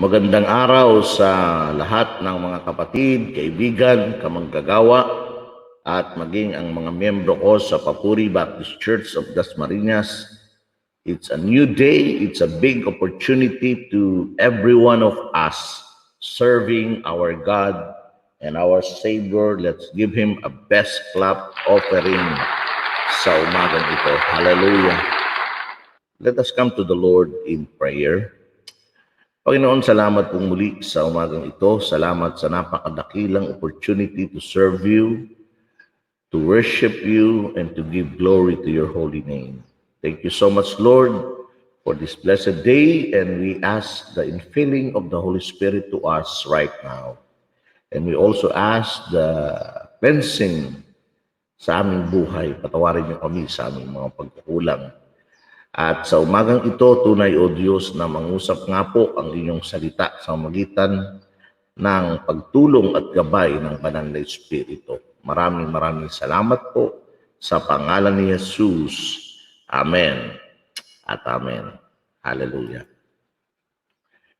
Magandang araw sa lahat ng mga kapatid, kaibigan, kamanggagawa, at maging ang mga miyembro ko sa Papuri Baptist Church of Dasmariñas. It's a new day. It's a big opportunity to every one of us serving our God and our Savior. Let's give Him a best clap offering sa umagang ito. Hallelujah. Let us come to the Lord in prayer. Panginoon, salamat pong muli sa umagang ito. Salamat sa napakadakilang opportunity to serve you, to worship you, and to give glory to your holy name. Thank you so much, Lord, for this blessed day, and we ask the infilling of the Holy Spirit to us right now. And we also ask the cleansing sa aming buhay. Patawarin niyo kami sa aming mga pagkukulang. At sa umagang ito, tunay o Diyos na mangusap nga po ang inyong salita sa magitan ng pagtulong at gabay ng Banal na Espiritu. Maraming salamat po sa pangalan ni Jesus. Amen at amen. Hallelujah.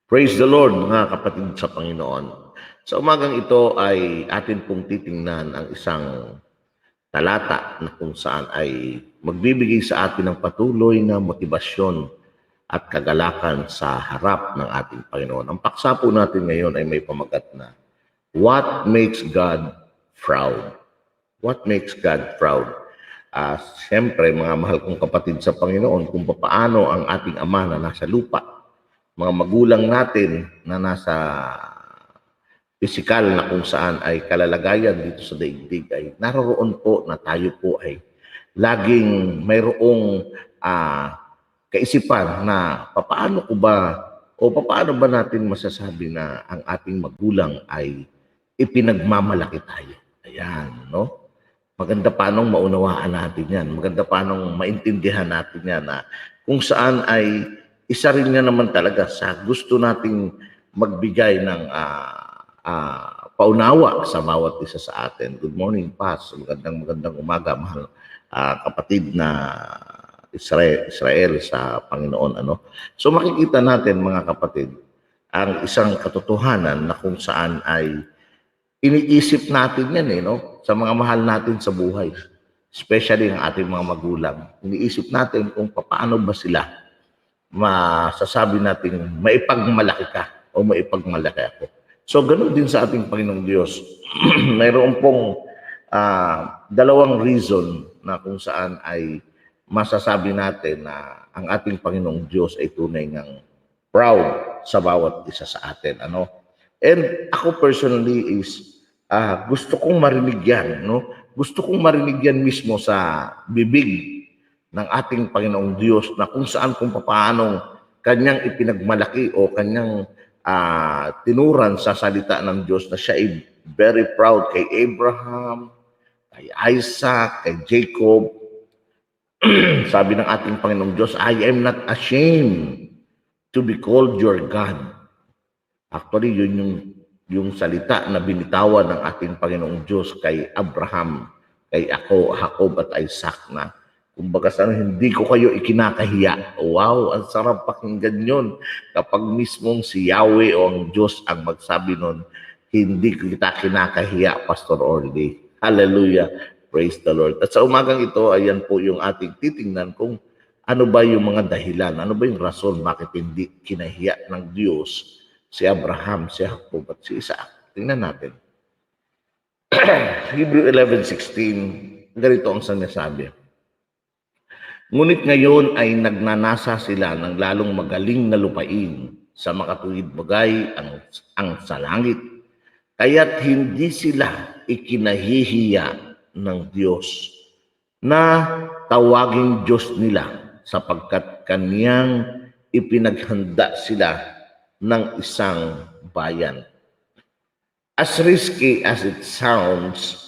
Praise the Lord, mga kapatid sa Panginoon. Sa umagang ito ay atin pong titingnan ang isang talata na kung saan ay magbibigay sa atin ng patuloy na motibasyon at kagalakan sa harap ng ating Panginoon. Ang paksa po natin ngayon ay may pamagat na, What makes God proud? What makes God proud? Siyempre, mga mahal kong kapatid sa Panginoon, kung paano ang ating Ama na nasa lupa, mga magulang natin na nasa pisikal na kung saan ay kalalagayan dito sa daigdig ay naroroon po na tayo po ay laging mayroong kaisipan na paano ba natin masasabi na ang ating magulang ay ipinagmamalaki tayo. Ayan, no? Maganda paanong maunawaan natin yan. Maganda paanong maintindihan natin yan na kung saan ay isa rin niya naman talaga sa gusto nating magbigay ng paunawa sa bawat isa sa atin. Good morning, Pas. Magandang umaga, mahal kapatid na Israel sa Panginoon. So makikita natin, mga kapatid, ang isang katotohanan na kung saan ay iniisip natin yan sa mga mahal natin sa buhay. Especially ang ating mga magulang. Iniisip natin kung paano ba sila masasabi natin maipagmalaki ka o maipagmalaki ako. So, ganoon din sa ating Panginoong Diyos. Mayroon pong dalawang reason na kung saan ay masasabi natin na ang ating Panginoong Diyos ay tunay ngang proud sa bawat isa sa atin. And ako personally is gusto kong marinig yan. Gusto kong marinig yan mismo sa bibig ng ating Panginoong Diyos na kung saan, kung paano kanyang ipinagmalaki o kanyang tinuran sa salita ng Diyos na siya ay very proud kay Abraham, kay Isaac, kay Jacob. Sabi ng ating Panginoong Diyos, I am not ashamed to be called your God. Actually, yun yung salita na binitawan ng ating Panginoong Diyos kay Abraham, kay Jacob at Isaac na kumbaga sana hindi ko kayo ikinakahiya. Wow, ang sarap pakinggan yun. Kapag mismong si Yahweh o ang Diyos ang magsabi nun, hindi kita kinakahiya, Pastor Orly. Hallelujah. Praise the Lord. At sa umagang ito, ayan po yung ating titingnan kung ano ba yung mga dahilan, ano ba yung rason bakit hindi kinahiya ng Diyos si Abraham, si Jacob at si Isaac. Tingnan natin. Hebrew 11:16, ganito ang sinasabi. Ngunit ngayon ay nagnanasa sila ng lalong magaling na lupain sa makatuwid bagay ang sa langit. Kaya't hindi sila ikinahihiya ng Diyos na tawaging Diyos nila sapagkat kaniyang ipinaghanda sila ng isang bayan. As risky as it sounds,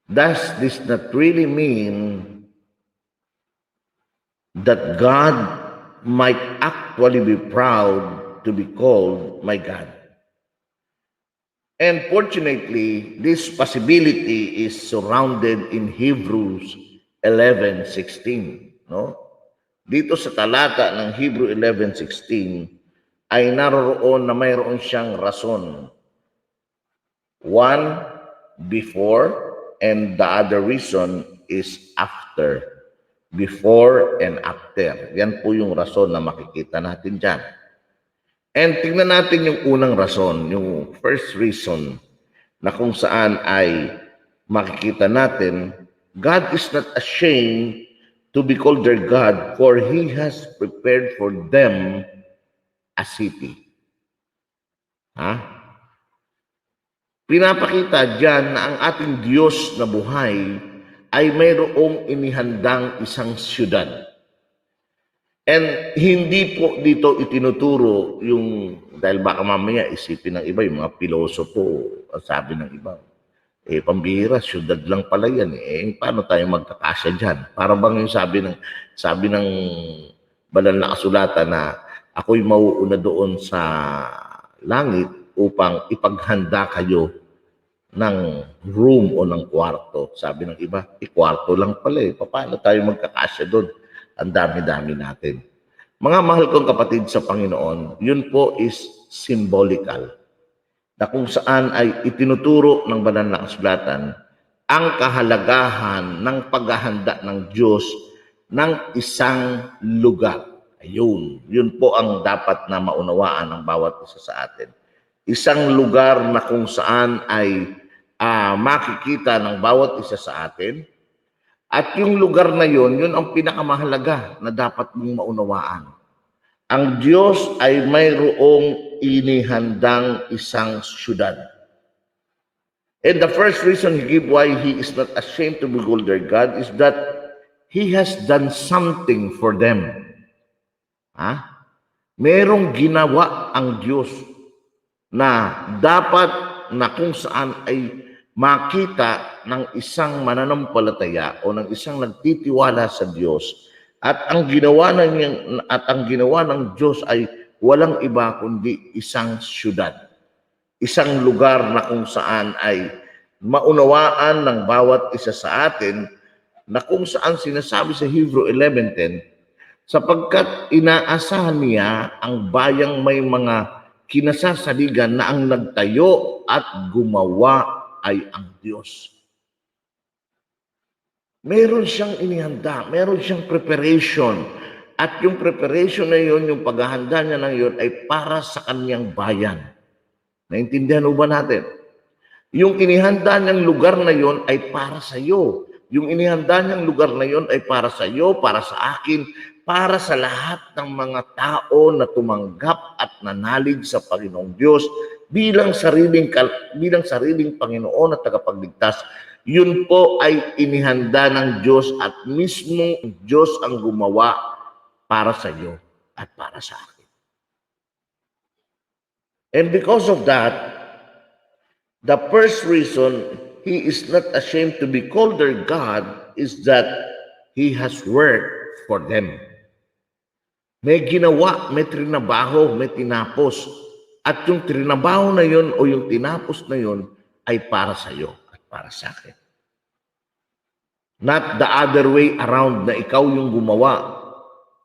does this not really mean that God might actually be proud to be called my God? And fortunately, this possibility is surrounded in Hebrews 11:16. Dito sa talata ng Hebrew 11:16, ay naroroon na mayroon siyang rason. One, before, and the other reason is after. Before and after. Yan po yung rason na makikita natin dyan. And tingnan natin yung unang rason, yung first reason, na kung saan ay makikita natin, God is not ashamed to be called their God, for He has prepared for them a city. Pinapakita dyan na ang ating Diyos na buhay ay mayroong inihandang isang siyudad. And hindi po dito itinuturo yung, dahil baka mamaya isipin ng iba, yung mga pilosopo, sabi ng iba, pambihira, siyudad lang pala yan. Paano tayo magkakasya dyan? Para bang yung sabi ng banal na kasulatan na ako'y mauuna doon sa langit upang ipaghanda kayo ng room o ng kwarto. Sabi ng iba, kwarto lang pala Paano tayo magkakasya doon? Ang dami-dami natin. Mga mahal kong kapatid sa Panginoon, yun po is symbolical. Na kung saan ay itinuturo ng banal na kasulatan ang kahalagahan ng paghahanda ng Diyos ng isang lugar. Ayun, yun po ang dapat na maunawaan ng bawat isa sa atin. Isang lugar na kung saan ay makikita ng bawat isa sa atin. At yung lugar na yun ang pinakamahalaga na dapat mong maunawaan. Ang Diyos ay mayroong inihandang isang syudad. And the first reason He gave why He is not ashamed to be called their God is that He has done something for them. Merong ginawa ang Diyos na dapat na kung saan ay makita ng isang mananampalataya o ng isang nagtitiwala sa Diyos at ang ginawa ng Diyos ay walang iba kundi isang syudad, isang lugar na kung saan ay maunawaan ng bawat isa sa atin na kung saan sinasabi sa Hebrew 11:10, sapagkat inaasahan niya ang bayang may mga kinasasaligan na ang nagtayo at gumawa ay ang Diyos. Meron siyang inihanda, meron siyang preparation. At yung preparation na yun, yung paghahanda niya na yun ay para sa kanyang bayan. Naintindihan mo ba natin? Yung inihanda niyang lugar na yun ay para sa iyo. Yung inihanda niyang lugar na yun ay para sa iyo, para sa akin, para sa lahat ng mga tao na tumanggap at nanalig sa Panginoong Diyos bilang sariling Panginoon at tagapagligtas. Yun po ay inihanda ng Diyos at mismo Diyos ang gumawa para sa iyo at para sa akin. And because of that, the first reason He is not ashamed to be called their God is that He has worked for them. May ginawa, may trinabaho, may tinapos. At yung trinabaho na yun o yung tinapos na yun ay para sa iyo at para sa akin. Not the other way around na ikaw yung gumawa.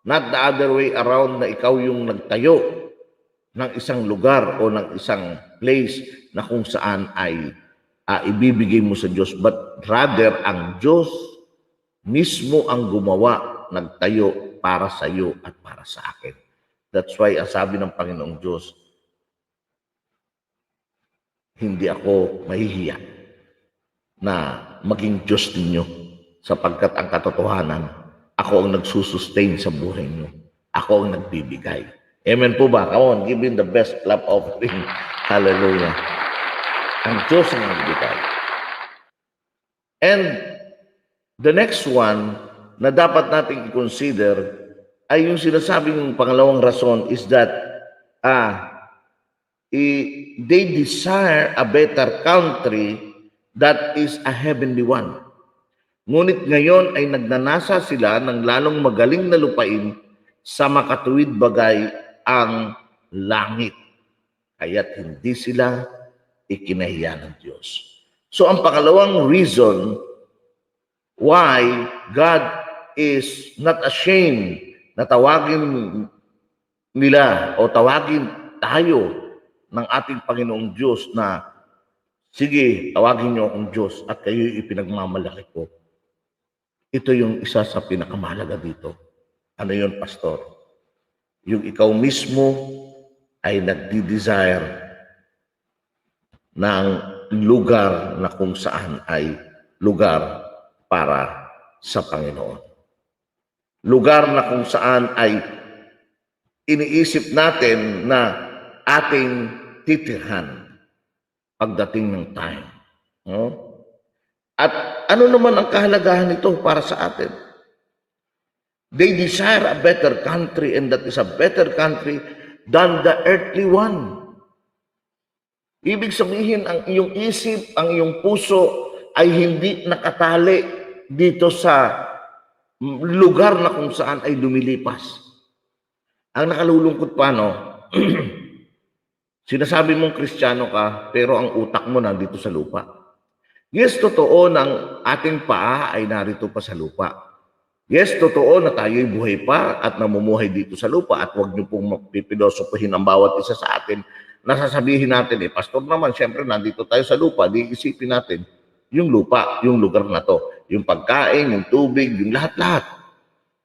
Not the other way around na ikaw yung nagtayo ng isang lugar o ng isang place na kung saan ay ibibigay mo sa Diyos. But rather, ang Diyos mismo ang gumawa, nagtayo para sa iyo at para sa akin. That's why, ang sabi ng Panginoong Diyos, hindi ako mahihiya na maging Diyos ninyo sapagkat ang katotohanan, ako ang nagsusustain sa buhay niyo. Ako ang nagbibigay. Amen po ba? Come on, give Him the best clap offering. Hallelujah. Ang Diyos ang nagbigay. And the next one na dapat nating i-consider ay yung sinasabing pangalawang rason is that they desire a better country that is a heavenly one. Ngunit ngayon ay nagnanasa sila ng lalong magaling na lupain sa makatuwid bagay ang langit. Kaya't hindi sila ikinahiya ng Diyos. So ang pangalawang reason why God is not ashamed na tawagin nila o tawagin tayo ng ating Panginoong Diyos na, sige, tawagin niyo akong Diyos at kayo'y ipinagmamalaki ko. Ito yung isa sa pinakamahalaga dito. Ano yun, Pastor? Yung ikaw mismo ay nagdi-desire ng lugar na kung saan ay lugar para sa Panginoon. Lugar na kung saan ay iniisip natin na ating titirhan pagdating ng time. No? At ano naman ang kahalagahan nito para sa atin? They desire a better country, and that is a better country than the earthly one. Ibig sabihin, ang iyong isip, ang iyong puso ay hindi nakatali dito sa lugar na kung saan ay lumilipas. Ang nakalulungkot pa, no? Sinasabi mong Kristiyano ka, pero ang utak mo nandito sa lupa. Yes, totoo ng ating paa ay narito pa sa lupa. Yes, totoo na tayo'y buhay pa at namumuhay dito sa lupa, at huwag niyo pong pipilosopohin ang bawat isa sa atin. Nasasabihin natin, Pastor naman, siyempre nandito tayo sa lupa, di isipin natin yung lupa, yung lugar na to, yung pagkain, yung tubig, yung lahat-lahat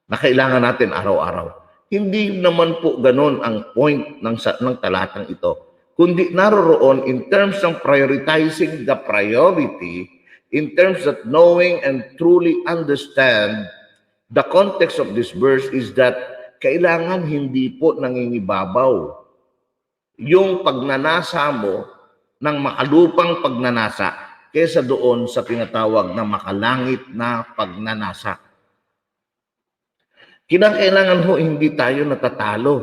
na kailangan natin araw-araw. Hindi naman po ganon ang point ng talatang ito, kundi naroroon in terms of prioritizing the priority, in terms of knowing and truly understand. The context of this verse is that kailangan hindi po nangingibabaw yung pagnanasa mo ng makalupang pagnanasa kaysa doon sa tinatawag na makalangit na pagnanasa. Kinakailangan ho hindi tayo natatalo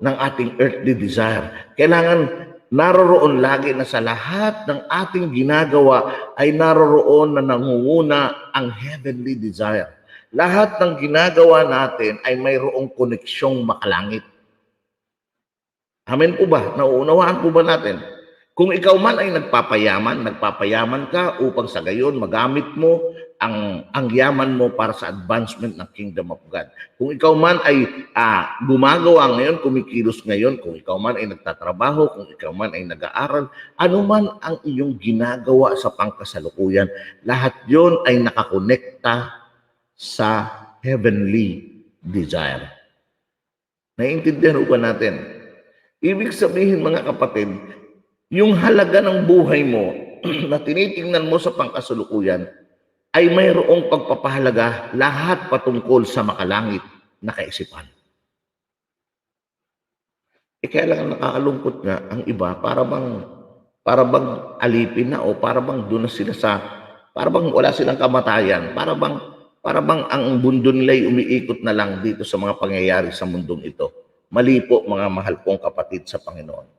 ng ating earthly desire. Kailangan naroroon lagi na sa lahat ng ating ginagawa ay naroroon na nangunguna ang heavenly desire. Lahat ng ginagawa natin ay mayroong koneksyong makalangit. Amen po ba? Nauunawaan po ba natin? Kung ikaw man ay nagpapayaman ka upang sa gayon magamit mo ang yaman mo para sa advancement ng Kingdom of God. Kung ikaw man ay gumagawa ngayon, kumikilos ngayon, kung ikaw man ay nagtatrabaho, kung ikaw man ay nag-aaral, ano man ang iyong ginagawa sa pangkasalukuyan, lahat yon ay nakakonekta sa heavenly desire. Naiintindihan ba natin? Ibig sabihin, mga kapatid, yung halaga ng buhay mo na tinitingnan mo sa pangkasalukuyan ay mayroong pagpapahalaga lahat patungkol sa makalangit na kaisipan. Kaya lang nakakalungkot nga ang iba, para bang alipin na, o para bang doon na sila para bang wala silang kamatayan, para bang ang mundo nila'y umiikot na lang dito sa mga pangyayari sa mundong ito. Mali po, mga mahal kong kapatid sa Panginoon.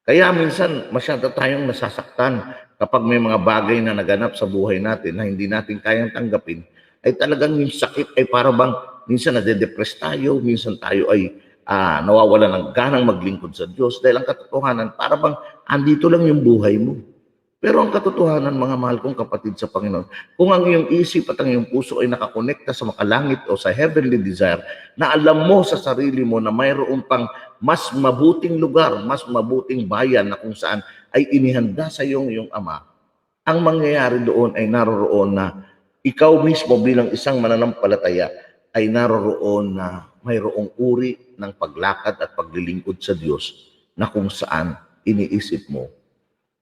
Kaya minsan masyado tayong nasasaktan kapag may mga bagay na naganap sa buhay natin na hindi natin kayang tanggapin, ay talagang yung sakit ay para bang minsan nade-depress tayo, minsan tayo ay nawawala ng ganang maglingkod sa Diyos dahil ang katotohanan, para bang andito lang yung buhay mo. Pero ang katotohanan, mga mahal kong kapatid sa Panginoon, kung ang iyong isip at ang iyong puso ay nakakonekta sa makalangit o sa heavenly desire, na alam mo sa sarili mo na mayroon pang mas mabuting lugar, mas mabuting bayan na kung saan ay inihanda sa iyong Ama, ang mangyayari doon ay naroroon na ikaw mismo bilang isang mananampalataya ay naroroon na mayroong uri ng paglakad at paglilingkod sa Diyos na kung saan iniisip mo,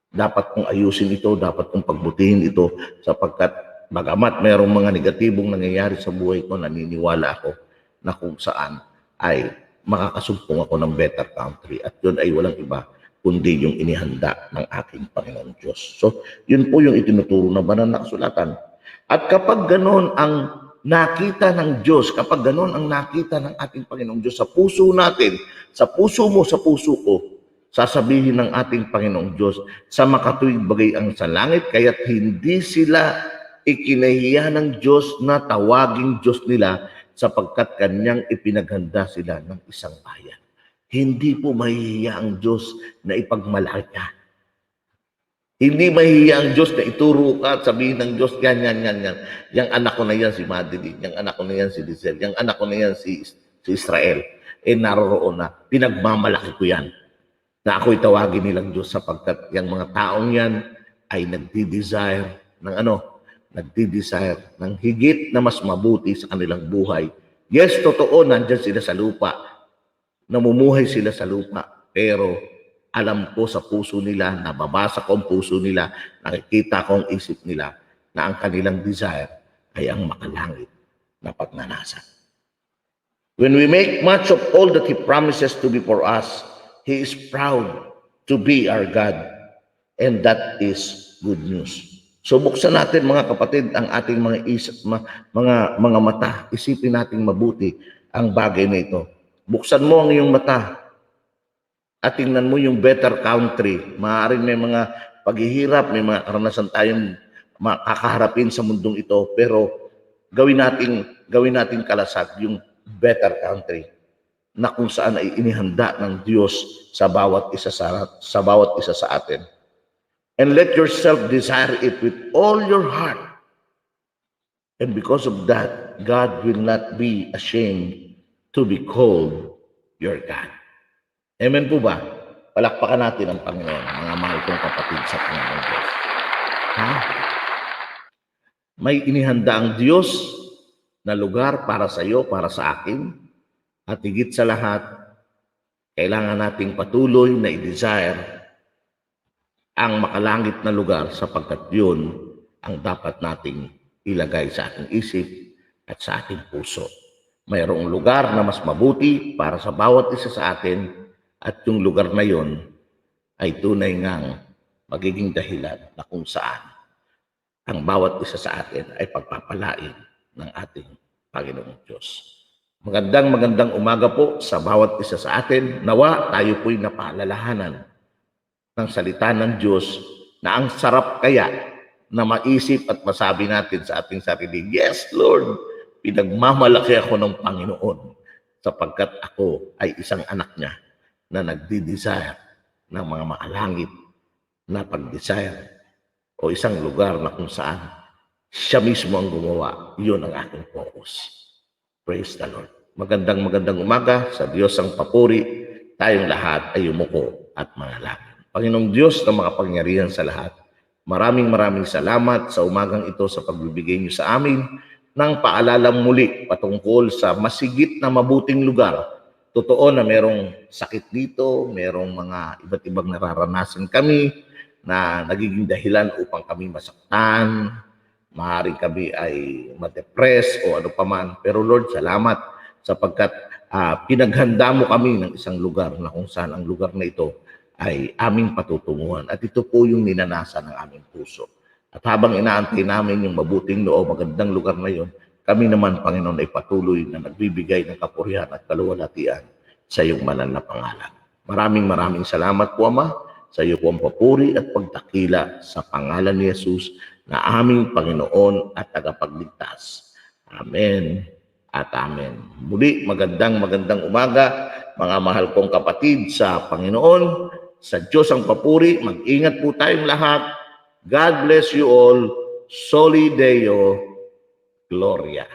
dapat kong ayusin ito, dapat kong pagbutihin ito, sapagkat bagamat mayroong mga negatibong nangyayari sa buhay ko, naniniwala ako na kung saan ay makakasumpong ako ng better country, at yun ay walang iba kundi yung inihanda ng aking Panginoon Diyos. So, yun po yung itinuturo na banal na kasulatan. At kapag ganoon ang nakita ng Diyos, kapag ganoon ang nakita ng ating Panginoong Diyos sa puso natin, sa puso mo, sa puso ko, sasabihin ng ating Panginoong Diyos, sa makatuwid bagay ang sa langit, kaya't hindi sila ikinahiya ng Diyos na tawaging Diyos nila, sapagkat kanyang ipinaghanda sila ng isang bayan. Hindi po mahihiya ang Diyos na ipagmalaki ka. Hindi mahihiya ang Diyos na ituro ka at sabihin ng Diyos, yan. Yang anak ko na yan si Madeline, yang anak ko na yan si Lizelle, yang anak ko na yan si Israel. naroroon na. Pinagmamalaki ko yan na ako'y tawagin nilang Diyos sapagkat yung mga taong yan ay nagdi-desire ng higit na mas mabuti sa kanilang buhay. Yes, totoo, nandyan sila sa lupa. Namumuhay sila sa lupa. Pero alam ko sa puso nila, nababasa ko ang puso nila, nakikita ko ang isip nila na ang kanilang desire ay ang makalangit na pagnanasa. When we make much of all that He promises to be for us, He is proud to be our God. And that is good news. So buksan natin mga kapatid ang ating mga mga mata. Isipin nating mabuti ang bagay na ito. Buksan mo ang iyong mata at tingnan mo yung better country. Maaaring may mga paghihirap, may mga karanasan tayong makakaharapin sa mundong ito, pero gawin nating kalasag yung better country na kung saan ay inihanda ng Diyos sa bawat isa sa atin. And let yourself desire it with all your heart. And because of that, God will not be ashamed to be called your God. Amen po ba? Palakpakan natin ang Panginoon, mga mahal kong kapatid sa Panginoon Diyos. May inihanda ang Diyos na lugar para sa iyo, para sa akin. At higit sa lahat, kailangan nating patuloy na i-desire ang makalangit na lugar sapagkat yun ang dapat nating ilagay sa ating isip at sa ating puso. Mayroong lugar na mas mabuti para sa bawat isa sa atin at yung lugar na yun ay tunay ngang magiging dahilan na kung saan ang bawat isa sa atin ay pagpapalain ng ating Panginoong Diyos. Magandang umaga po sa bawat isa sa atin. Nawa tayo po'y napaalalahanan ng salita ng Diyos na ang sarap kaya na maisip at masabi natin sa ating sarili, yes, Lord, pinagmamalaki ako ng Panginoon sapagkat ako ay isang anak niya na nagdi-desire ng mga maalangit na pag-desire o isang lugar na kung saan siya mismo ang gumawa. Yun ang ating focus. Praise the Lord. Magandang umaga sa Diyos ang papuri. Tayong lahat ay umuko at manalangin. Panginoong Diyos na makapangyarihan sa lahat, maraming salamat sa umagang ito sa pagbibigay niyo sa amin ng paalalang muli patungkol sa masigit na mabuting lugar. Totoo na merong sakit dito, merong mga iba't ibang nararanasan kami na nagiging dahilan upang kami masaktan, maaaring kami ay ma-depress o ano paman. Pero Lord, salamat sapagkat pinaghanda mo kami ng isang lugar na kung saan ang lugar na ito ay aming patutunguhan. At ito po yung ninanasa ng aming puso. At habang inaantay namin yung mabuting loob, magandang lugar na yun, kami naman, Panginoon, ay patuloy na nagbibigay ng kapurihan at kaluwalhatian sa iyong banal na pangalan. Maraming salamat po, Ama, sa iyo po ang papuri at pagtakila sa pangalan ni Jesus na aming Panginoon at tagapagligtas. Amen at amen. Muli, magandang umaga, mga mahal kong kapatid sa Panginoon. Sa Diyos ang papuri, mag-ingat po tayong lahat. God bless you all. Soli Deo Gloria.